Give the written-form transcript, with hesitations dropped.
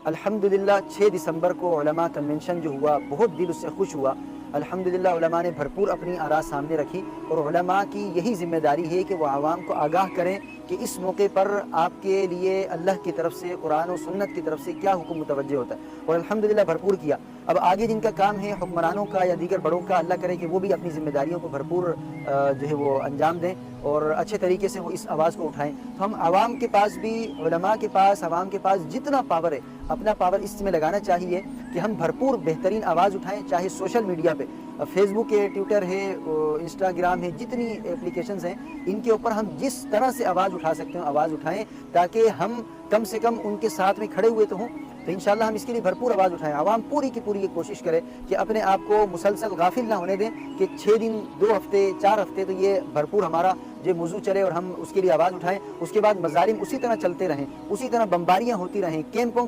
अल्हम्दुलिल्लाह 6 दिसंबर को उलमा कन्वेंशन जो हुआ, बहुत दिल उससे खुश हुआ। अल्हम्दुलिल्लाह उलमा ने भरपूर अपनी आरा सामने रखी और उलमा की यही ज़िम्मेदारी है कि वो आवाम को आगाह करें कि इस मौके पर आपके लिए अल्लाह की तरफ से, कुरान और सुन्नत की तरफ से क्या हुक्म मुतवज्जे होता है, और अल्हम्दुलिल्लाह भरपूर किया। अब आगे जिनका काम है हुक्मरानों का या दीगर बड़ों का, अल्लाह करे कि वो भी अपनी ज़िम्मेदारियों को भरपूर जो है वो अंजाम दें और अच्छे तरीके से वो इस आवाज़ को उठाएं। तो हम आवाम के पास भी, उलमा के पास, आवाम के पास जितना पावर है, अपना पावर इसमें लगाना चाहिए कि हम भरपूर बेहतरीन आवाज़ उठाएं, चाहे सोशल मीडिया पे, फेसबुक है, ट्विटर है, इंस्टाग्राम है, जितनी एप्लीकेशंस हैं, इनके ऊपर हम जिस तरह से आवाज़ उठा सकते हो आवाज़ उठाएं, ताकि हम कम से कम उनके साथ में खड़े हुए तो हों। तो इंशाल्लाह हम इसके लिए भरपूर आवाज़ उठाएं। आवाम पूरी की पूरी ये कोशिश करे कि अपने आप को मुसलसल गाफिल ना होने दें कि 6 दिन, 2 हफ्ते, 4 हफ्ते तो ये भरपूर हमारा जो मौजू चले और हम उसके लिए आवाज़ उठाएं। उसके बाद मज़ालिम उसी तरह चलते रहें, उसी तरह बमबारियाँ होती रहें, कैंपों